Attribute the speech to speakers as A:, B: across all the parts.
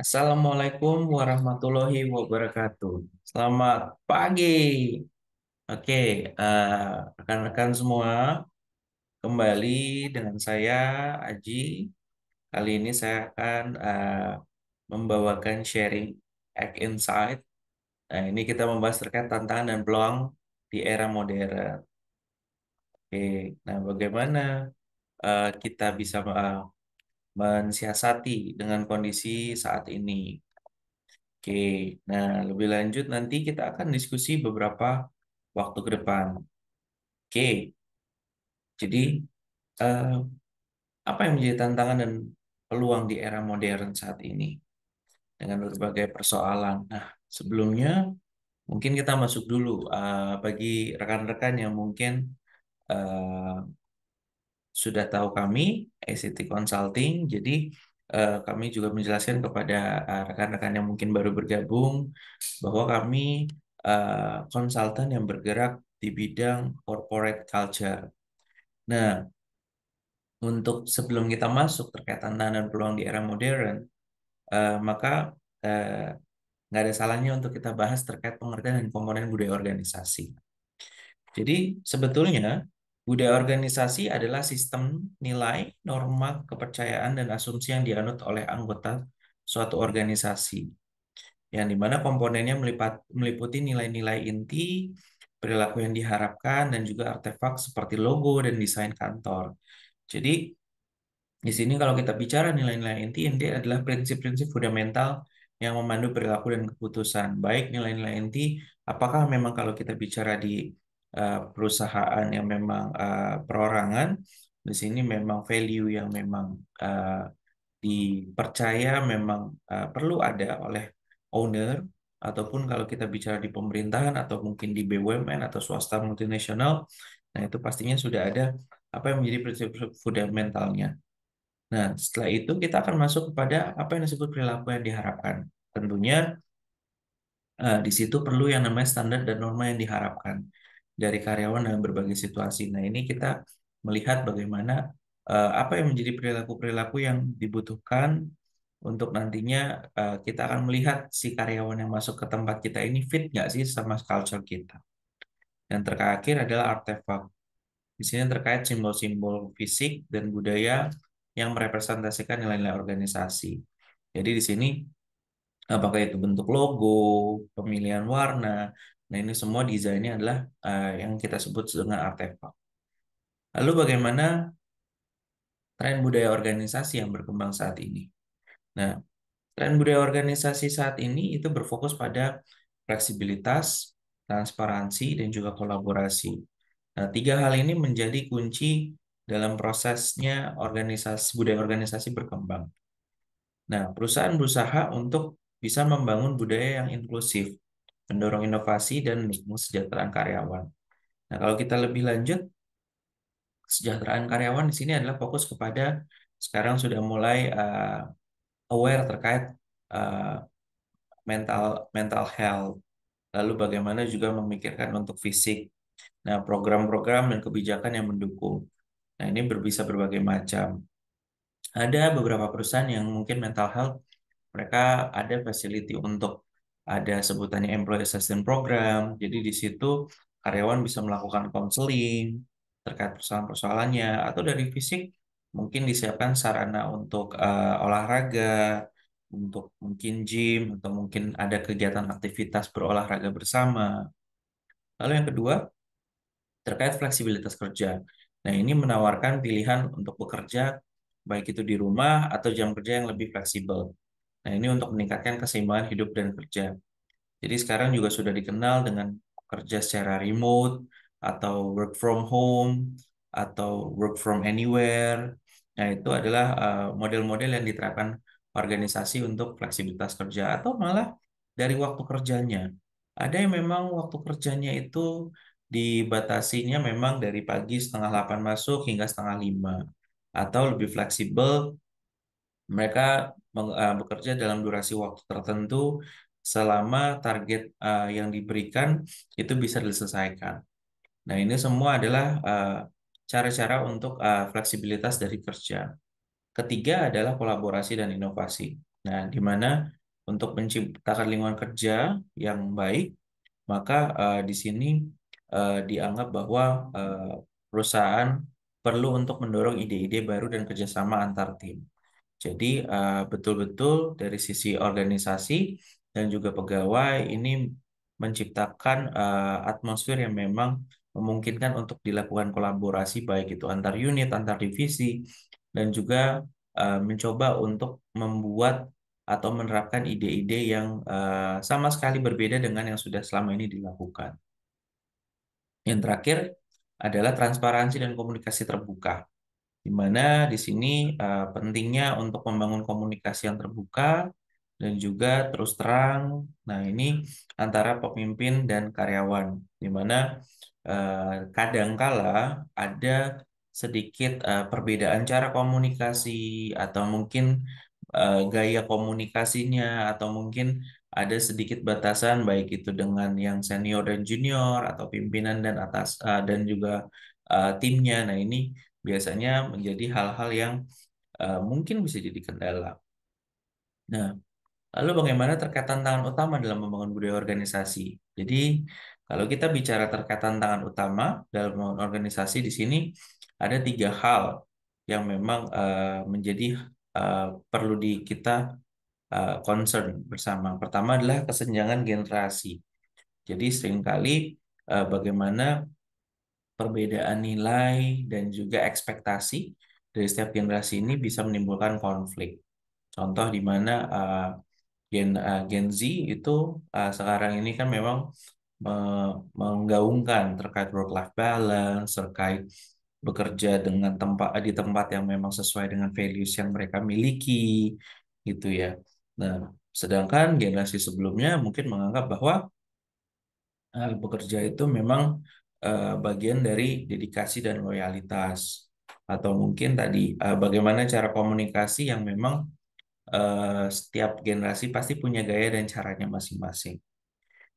A: Assalamualaikum warahmatullahi wabarakatuh. Selamat pagi. Oke, rekan-rekan semua, kembali dengan saya Aji. Kali ini saya akan membawakan sharing Act Insight. Nah, ini kita membahas terkait tantangan dan peluang di era modern. Oke, nah bagaimana kita bisa mensiasati dengan kondisi saat ini? Oke, nah lebih lanjut nanti kita akan diskusi beberapa waktu ke depan. Oke, jadi eh, apa yang menjadi tantangan dan peluang di era modern saat ini dengan berbagai persoalan. Nah, sebelumnya mungkin kita masuk dulu bagi rekan-rekan yang mungkin eh, sudah tahu kami, ICT Consulting. Jadi kami juga menjelaskan kepada rekan-rekan yang mungkin baru bergabung bahwa kami konsultan yang bergerak di bidang corporate culture. Nah, untuk sebelum kita masuk terkait tantangan dan peluang di era modern, maka eh, nggak ada salahnya untuk kita bahas terkait pengertian dan komponen budaya organisasi. Jadi sebetulnya budaya organisasi adalah sistem nilai, norma, kepercayaan, dan asumsi yang dianut oleh anggota suatu organisasi, yang dimana komponennya meliputi nilai-nilai inti, perilaku yang diharapkan, dan juga artefak seperti logo dan desain kantor. Jadi di sini kalau kita bicara nilai-nilai inti adalah prinsip-prinsip fundamental yang memandu perilaku dan keputusan. Baik nilai-nilai inti, apakah memang kalau kita bicara di perusahaan yang memang perorangan, di sini memang value yang memang uh, dipercaya memang perlu ada oleh owner, ataupun kalau kita bicara di pemerintahan atau mungkin di BUMN atau swasta multinasional, nah itu pastinya sudah ada apa yang menjadi prinsip fundamentalnya. Nah, setelah itu kita akan masuk kepada apa yang disebut perilaku yang diharapkan. Tentunya di situ perlu yang namanya standar dan norma yang diharapkan dari karyawan dalam berbagai situasi. Nah, ini kita melihat bagaimana apa yang menjadi perilaku-perilaku yang dibutuhkan untuk nantinya kita akan melihat si karyawan yang masuk ke tempat kita ini fit nggak sih sama culture kita. Dan terakhir adalah artefak. Di sini terkait simbol-simbol fisik dan budaya yang merepresentasikan nilai-nilai organisasi. Jadi di sini apakah itu bentuk logo, pemilihan warna, nah ini semua desainnya adalah yang kita sebut dengan artefak. Lalu bagaimana tren budaya organisasi yang berkembang saat ini? Nah, tren budaya organisasi saat ini itu berfokus pada fleksibilitas, transparansi, dan juga kolaborasi. Nah, tiga hal ini menjadi kunci dalam prosesnya budaya organisasi berkembang. Nah, perusahaan berusaha untuk bisa membangun budaya yang inklusif, mendorong inovasi dan mendukung kesejahteraan karyawan. Nah, kalau kita lebih lanjut, kesejahteraan karyawan di sini adalah fokus kepada sekarang sudah mulai aware terkait uh, mental mental health, lalu bagaimana juga memikirkan untuk fisik. Nah, program-program dan kebijakan yang mendukung. Nah, ini bisa berbagai macam. Ada beberapa perusahaan yang mungkin mental health mereka ada facility untuk ada sebutannya employee assistance program. Jadi di situ karyawan bisa melakukan counseling terkait persoalan-persoalannya atau dari fisik mungkin disiapkan sarana untuk olahraga, untuk mungkin gym atau mungkin ada kegiatan aktivitas berolahraga bersama. Lalu yang kedua terkait fleksibilitas kerja. Nah, ini menawarkan pilihan untuk bekerja baik itu di rumah atau jam kerja yang lebih fleksibel. Nah, ini untuk meningkatkan keseimbangan hidup dan kerja. Jadi sekarang juga sudah dikenal dengan kerja secara remote atau work from home atau work from anywhere. Nah, itu adalah model-model yang diterapkan organisasi untuk fleksibilitas kerja atau malah dari waktu kerjanya. Ada yang memang waktu kerjanya itu dibatasinya memang dari pagi setengah 8 masuk hingga setengah 5 atau lebih fleksibel mereka bekerja dalam durasi waktu tertentu selama target yang diberikan itu bisa diselesaikan. Nah, ini semua adalah cara-cara untuk fleksibilitas dari kerja. Ketiga adalah kolaborasi dan inovasi. Nah, di mana untuk menciptakan lingkungan kerja yang baik, maka di sini dianggap bahwa perusahaan perlu untuk mendorong ide-ide baru dan kerjasama antar tim. Jadi betul-betul dari sisi organisasi dan juga pegawai ini menciptakan atmosfer yang memang memungkinkan untuk dilakukan kolaborasi baik itu antar unit, antar divisi, dan juga mencoba untuk membuat atau menerapkan ide-ide yang sama sekali berbeda dengan yang sudah selama ini dilakukan. Yang terakhir adalah transparansi dan komunikasi terbuka, di mana di sini pentingnya untuk membangun komunikasi yang terbuka dan juga terus terang. Nah, ini antara pemimpin dan karyawan, di mana kadangkala ada sedikit perbedaan cara komunikasi atau mungkin gaya komunikasinya atau mungkin ada sedikit batasan baik itu dengan yang senior dan junior atau pimpinan dan atas dan juga timnya. Nah, ini biasanya menjadi hal-hal yang mungkin bisa jadi kendala. Nah, lalu bagaimana terkait tantangan utama dalam membangun budaya organisasi? Jadi, kalau kita bicara terkait tantangan utama dalam membangun organisasi di sini ada tiga hal yang memang menjadi perlu kita concern bersama. Pertama adalah kesenjangan generasi. Jadi seringkali bagaimana perbedaan nilai dan juga ekspektasi dari setiap generasi ini bisa menimbulkan konflik. Contoh di mana Gen Z itu sekarang ini kan memang menggaungkan terkait work-life balance, terkait bekerja dengan di tempat yang memang sesuai dengan values yang mereka miliki, gitu ya. Nah, sedangkan generasi sebelumnya mungkin menganggap bahwa bekerja itu memang bagian dari dedikasi dan loyalitas, atau mungkin tadi bagaimana cara komunikasi yang memang setiap generasi pasti punya gaya dan caranya masing-masing.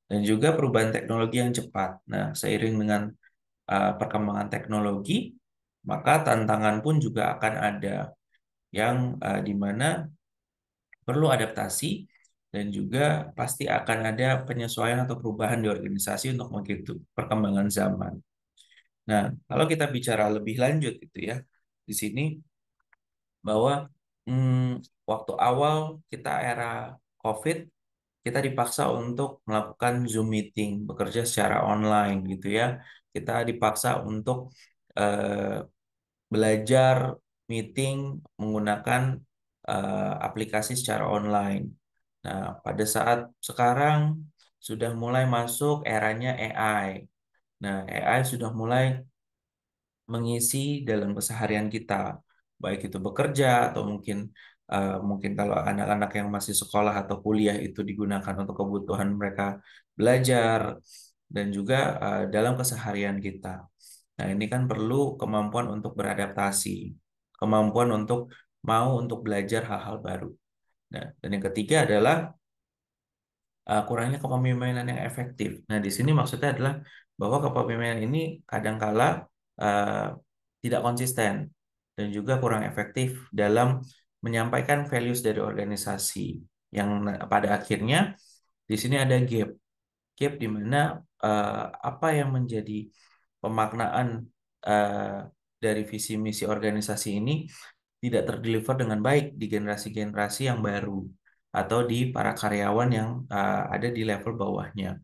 A: Dan juga perubahan teknologi yang cepat. Nah, seiring dengan perkembangan teknologi, maka tantangan pun juga akan ada yang di mana perlu adaptasi dan juga pasti akan ada penyesuaian atau perubahan di organisasi untuk mengikuti perkembangan zaman. Nah, kalau kita bicara lebih lanjut itu ya, di sini bahwa waktu awal kita era COVID, kita dipaksa untuk melakukan Zoom meeting, bekerja secara online gitu ya. Kita dipaksa untuk eh, belajar meeting menggunakan aplikasi secara online. Nah, pada saat sekarang sudah mulai masuk eranya AI. Nah, AI sudah mulai mengisi dalam keseharian kita, baik itu bekerja atau mungkin kalau anak-anak yang masih sekolah atau kuliah itu digunakan untuk kebutuhan mereka belajar dan juga dalam keseharian kita. Nah, ini kan perlu kemampuan untuk beradaptasi, kemampuan untuk mau untuk belajar hal-hal baru. Nah, dan yang ketiga adalah kurangnya kepemimpinan yang efektif. Nah, di sini maksudnya adalah bahwa kepemimpinan ini kadangkala uh, tidak konsisten dan juga kurang efektif dalam menyampaikan values dari organisasi. Yang pada akhirnya di sini ada gap di mana apa yang menjadi pemaknaan uh, dari visi misi organisasi ini tidak terdeliver dengan baik di generasi-generasi yang baru atau di para karyawan yang ada di level bawahnya.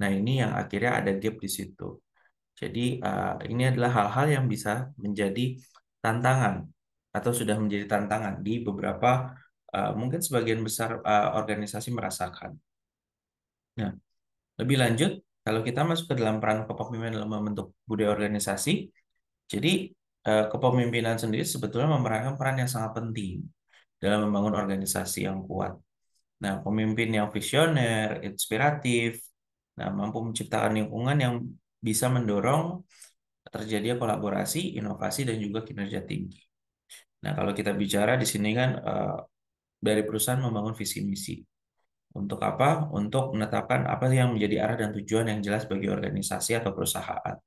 A: Nah, ini yang akhirnya ada gap di situ. Jadi, ini adalah hal-hal yang bisa menjadi tantangan atau sudah menjadi tantangan di beberapa mungkin sebagian besar organisasi merasakan. Nah, lebih lanjut, kalau kita masuk ke dalam peran kepemimpinan dalam membentuk budaya organisasi, jadi kepemimpinan sendiri sebetulnya memerankan peran yang sangat penting dalam membangun organisasi yang kuat. Nah, pemimpin yang visioner, inspiratif, nah mampu menciptakan lingkungan yang bisa mendorong terjadinya kolaborasi, inovasi, dan juga kinerja tinggi. Nah, kalau kita bicara di sini kan dari perusahaan membangun visi misi. Untuk apa? Untuk menetapkan apa yang menjadi arah dan tujuan yang jelas bagi organisasi atau perusahaan.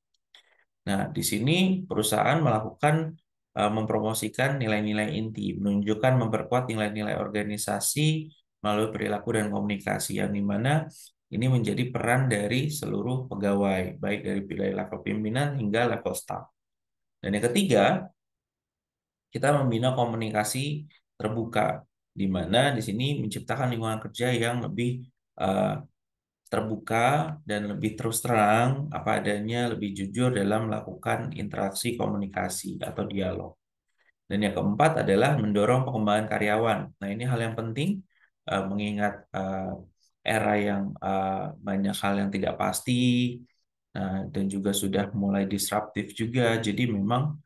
A: Nah, di sini perusahaan melakukan mempromosikan nilai-nilai inti, menunjukkan memperkuat nilai-nilai organisasi melalui perilaku dan komunikasi, yang dimana ini menjadi peran dari seluruh pegawai, baik dari level pimpinan hingga level staff. Dan yang ketiga, kita membina komunikasi terbuka, di mana di sini menciptakan lingkungan kerja yang lebih eh, terbuka dan lebih terus terang apa adanya, lebih jujur dalam melakukan interaksi komunikasi atau dialog. Dan yang keempat adalah mendorong pengembangan karyawan. Nah, ini hal yang penting mengingat era yang banyak hal yang tidak pasti, dan juga sudah mulai disruptif juga. Jadi memang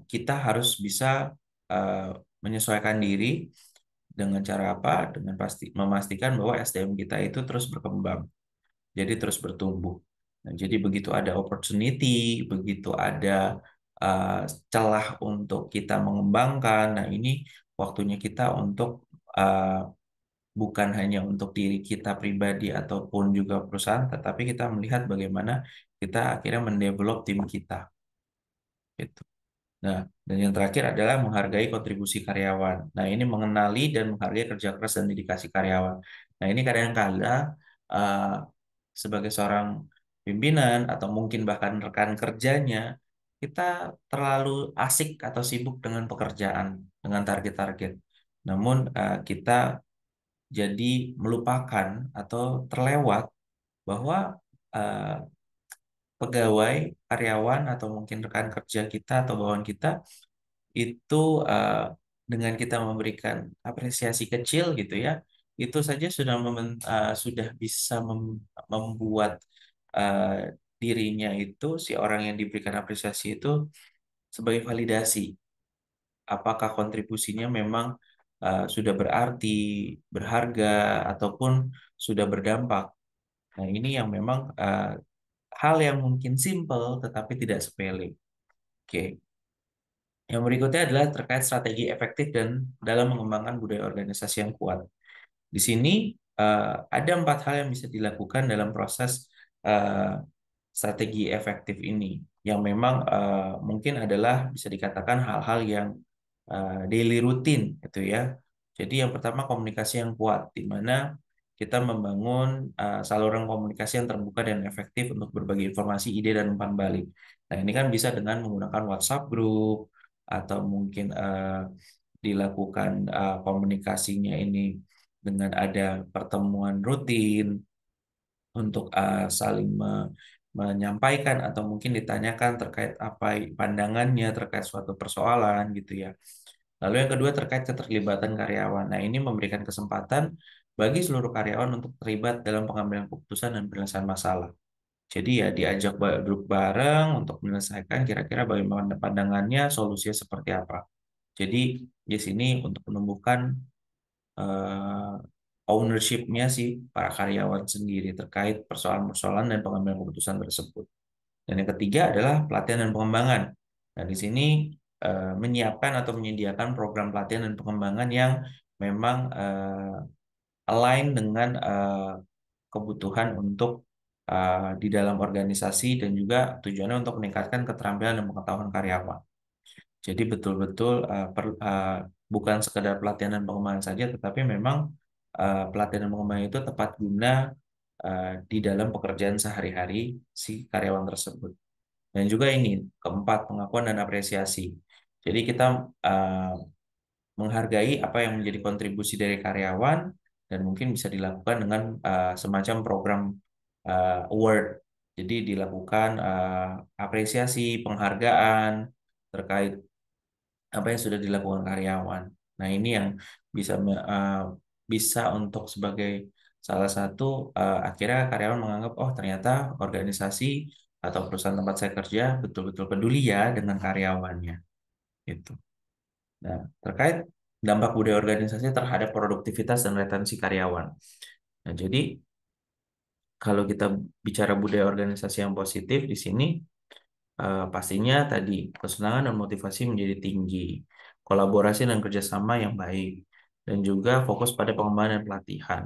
A: kita harus bisa uh, menyesuaikan diri dengan cara apa? Dengan pasti memastikan bahwa SDM kita itu terus berkembang, jadi terus bertumbuh. Nah, jadi begitu ada opportunity, begitu ada uh, celah untuk kita mengembangkan. Nah, ini waktunya kita untuk uh, bukan hanya untuk diri kita pribadi ataupun juga perusahaan, tetapi kita melihat bagaimana kita akhirnya mendevelop tim kita. Gitu. Nah, dan yang terakhir adalah menghargai kontribusi karyawan. Nah, ini mengenali dan menghargai kerja keras dan dedikasi karyawan. Nah, ini kadang-kala uh, sebagai seorang pimpinan atau mungkin bahkan rekan kerjanya, kita terlalu asik atau sibuk dengan pekerjaan, dengan target-target. Namun kita jadi melupakan atau terlewat bahwa uh, pegawai, karyawan, atau mungkin rekan kerja kita atau bawahan kita itu uh, dengan kita memberikan apresiasi kecil gitu ya, itu saja sudah bisa membuat uh, dirinya itu, si orang yang diberikan apresiasi itu, sebagai validasi apakah kontribusinya memang sudah berarti, berharga, ataupun sudah berdampak. Nah, ini yang memang hal yang mungkin simple tetapi tidak sepele. Oke. Yang berikutnya adalah terkait strategi efektif dan dalam mengembangkan budaya organisasi yang kuat. Di sini ada 4 hal yang bisa dilakukan dalam proses eh, strategi efektif ini, yang memang mungkin adalah bisa dikatakan hal-hal yang daily rutin gitu ya. Jadi yang pertama, komunikasi yang kuat, di mana kita membangun saluran komunikasi yang terbuka dan efektif untuk berbagi informasi, ide, dan umpan balik. Nah, ini kan bisa dengan menggunakan WhatsApp group, atau mungkin dilakukan komunikasinya ini dengan ada pertemuan rutin untuk saling menyampaikan atau mungkin ditanyakan terkait apa pandangannya terkait suatu persoalan gitu ya. Lalu yang kedua, terkait keterlibatan karyawan. Nah, ini memberikan kesempatan bagi seluruh karyawan untuk terlibat dalam pengambilan keputusan dan penyelesaian masalah. Jadi ya diajak duduk bareng untuk menyelesaikan kira-kira bagaimana pandangannya, solusinya seperti apa. Jadi di sini untuk menumbuhkan eh, ownership-nya si para karyawan sendiri terkait persoalan-persoalan dan pengambilan keputusan tersebut. Dan yang ketiga adalah pelatihan dan pengembangan. Nah, di sini menyiapkan atau menyediakan program pelatihan dan pengembangan yang memang align dengan kebutuhan untuk di dalam organisasi, dan juga tujuannya untuk meningkatkan keterampilan dan pengetahuan karyawan. Jadi betul-betul bukan sekedar pelatihan dan pengembangan saja, tetapi memang pelatihan dan pengembangan itu tepat guna di dalam pekerjaan sehari-hari si karyawan tersebut. Dan juga ini keempat, pengakuan dan apresiasi. Jadi kita uh, menghargai apa yang menjadi kontribusi dari karyawan, dan mungkin bisa dilakukan dengan semacam program award. Jadi dilakukan apresiasi, penghargaan terkait apa yang sudah dilakukan karyawan. Nah, ini yang bisa bisa untuk sebagai salah satu akhirnya karyawan menganggap, oh ternyata organisasi atau perusahaan tempat saya kerja betul-betul peduli ya dengan karyawannya. Gitu. Nah, terkait dampak budaya organisasi terhadap produktivitas dan retensi karyawan. Nah, jadi kalau kita bicara budaya organisasi yang positif di sini, pastinya tadi kesenangan dan motivasi menjadi tinggi, kolaborasi dan kerjasama yang baik, dan juga fokus pada pengembangan dan pelatihan.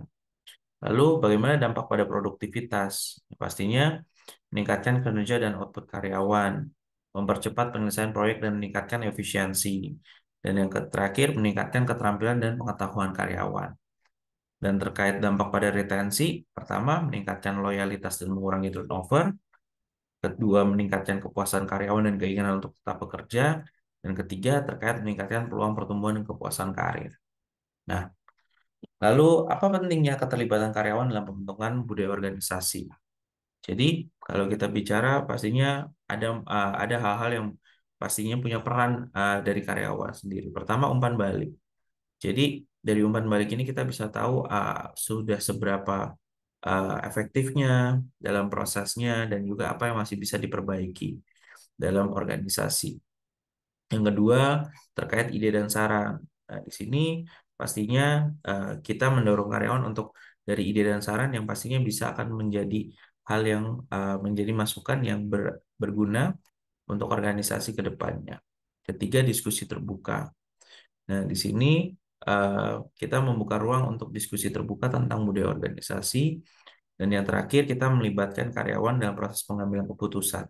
A: Lalu bagaimana dampak pada produktivitas? Pastinya meningkatkan kinerja dan output karyawan, mempercepat penyelesaian proyek dan meningkatkan efisiensi. Dan yang terakhir, meningkatkan keterampilan dan pengetahuan karyawan. Dan terkait dampak pada retensi, pertama, meningkatkan loyalitas dan mengurangi turnover. Kedua, meningkatkan kepuasan karyawan dan keinginan untuk tetap bekerja. Dan ketiga, terkait meningkatkan peluang pertumbuhan dan kepuasan karir. Nah, lalu apa pentingnya keterlibatan karyawan dalam pembentukan budaya organisasi? Jadi, kalau kita bicara, pastinya ada hal-hal yang pastinya punya peran dari karyawan sendiri. Pertama, umpan balik. Jadi, dari umpan balik ini kita bisa tahu sudah seberapa efektifnya dalam prosesnya dan juga apa yang masih bisa diperbaiki dalam organisasi. Yang kedua, terkait ide dan saran. Nah, di sini pastinya kita mendorong karyawan untuk dari ide dan saran yang pastinya bisa akan menjadi hal yang menjadi masukan yang berguna untuk organisasi ke depannya. Ketiga, diskusi terbuka. Nah, di sini kita membuka ruang untuk diskusi terbuka tentang budaya organisasi. Dan yang terakhir, kita melibatkan karyawan dalam proses pengambilan keputusan.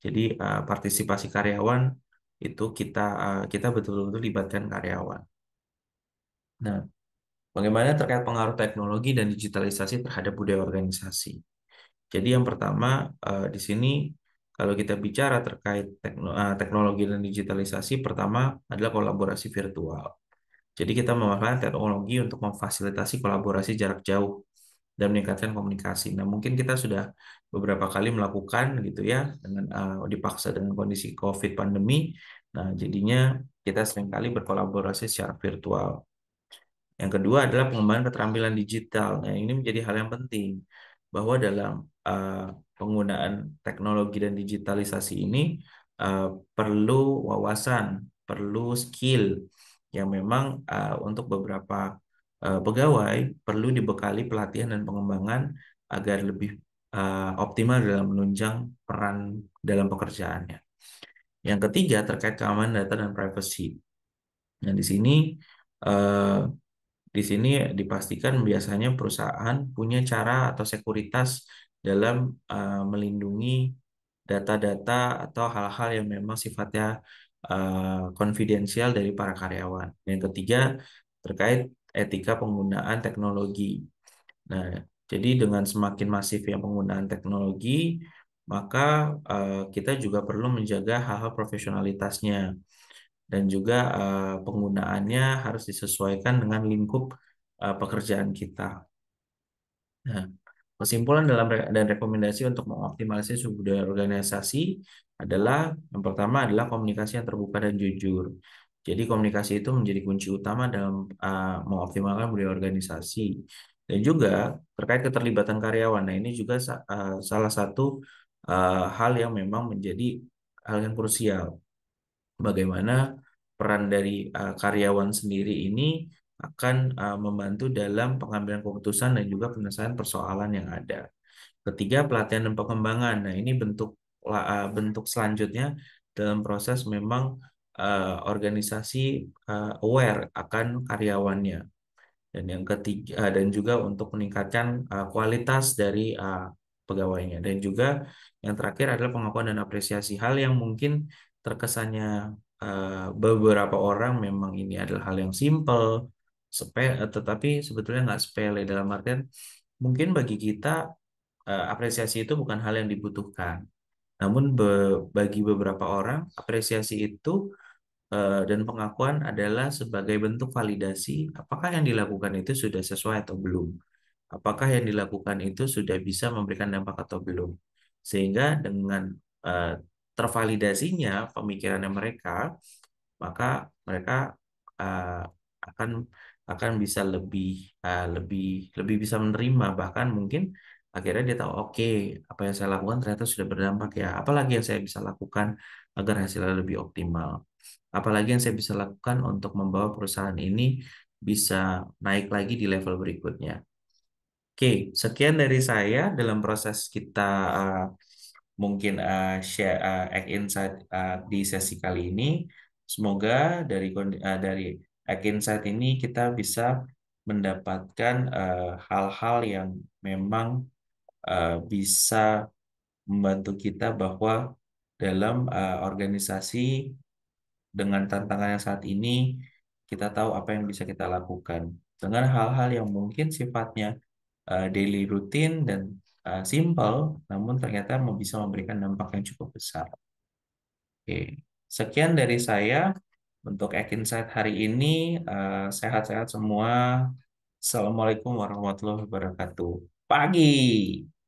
A: Jadi partisipasi karyawan itu kita betul-betul libatkan karyawan. Nah, bagaimana terkait pengaruh teknologi dan digitalisasi terhadap budaya organisasi? Jadi yang pertama di sini kalau kita bicara terkait teknologi dan digitalisasi, pertama adalah kolaborasi virtual. Jadi kita memanfaatkan teknologi untuk memfasilitasi kolaborasi jarak jauh dan meningkatkan komunikasi. Nah, mungkin kita sudah beberapa kali melakukan gitu ya dengan dipaksa dengan kondisi COVID pandemi. Nah, jadinya kita seringkali berkolaborasi secara virtual. Yang kedua adalah pengembangan keterampilan digital. Nah, ini menjadi hal yang penting bahwa dalam penggunaan teknologi dan digitalisasi ini uh, perlu wawasan, perlu skill yang memang untuk beberapa pegawai perlu dibekali pelatihan dan pengembangan agar lebih optimal dalam menunjang peran dalam pekerjaannya. Yang ketiga terkait keamanan data dan privacy. Nah, eh, di sini dipastikan biasanya perusahaan punya cara atau sekuritas dalam melindungi data-data atau hal-hal yang memang sifatnya konfidensial dari para karyawan. Yang ketiga, terkait etika penggunaan teknologi. Nah, jadi dengan semakin masifnya penggunaan teknologi, maka kita juga perlu menjaga hal-hal profesionalitasnya dan juga penggunaannya harus disesuaikan dengan lingkup pekerjaan kita. Nah, kesimpulan dan rekomendasi untuk mengoptimalisasi budaya organisasi adalah yang pertama adalah komunikasi yang terbuka dan jujur. Jadi komunikasi itu menjadi kunci utama dalam mengoptimalkan budaya organisasi. Dan juga terkait keterlibatan karyawan. Nah, ini juga salah satu hal yang memang menjadi hal yang krusial. Bagaimana peran dari karyawan sendiri ini akan membantu dalam pengambilan keputusan dan juga penyelesaian persoalan yang ada. Ketiga, pelatihan dan pengembangan. Nah, ini bentuk selanjutnya dalam proses memang organisasi aware akan karyawannya. Dan yang ketiga dan juga untuk meningkatkan kualitas dari pegawainya. Dan juga yang terakhir adalah pengakuan dan apresiasi hal yang mungkin terkesannya beberapa orang memang ini adalah hal yang simple, tetapi sebetulnya nggak sepele dalam artian mungkin bagi kita apresiasi itu bukan hal yang dibutuhkan. Namun bagi beberapa orang apresiasi itu dan pengakuan adalah sebagai bentuk validasi apakah yang dilakukan itu sudah sesuai atau belum. Apakah yang dilakukan itu sudah bisa memberikan dampak atau belum. Sehingga dengan eh, tervalidasinya pemikirannya mereka, maka mereka eh, akan akan bisa lebih lebih bisa menerima bahkan mungkin akhirnya dia tahu oke apa yang saya lakukan ternyata sudah berdampak ya apalagi yang saya bisa lakukan agar hasilnya lebih optimal apalagi yang saya bisa lakukan untuk membawa perusahaan ini bisa naik lagi di level berikutnya. Oke, sekian dari saya dalam proses kita uh, mungkin share Egg Insight di sesi kali ini. Semoga dari Egg Insight ini kita bisa mendapatkan hal-hal yang memang bisa membantu kita bahwa dalam organisasi dengan tantangan yang saat ini, kita tahu apa yang bisa kita lakukan. Dengan hal-hal yang mungkin sifatnya daily routine dan simple, namun ternyata bisa memberikan dampak yang cukup besar. Oke, sekian dari saya untuk Ek Insight hari ini. Sehat-sehat semua. Assalamualaikum warahmatullahi wabarakatuh. Pagi.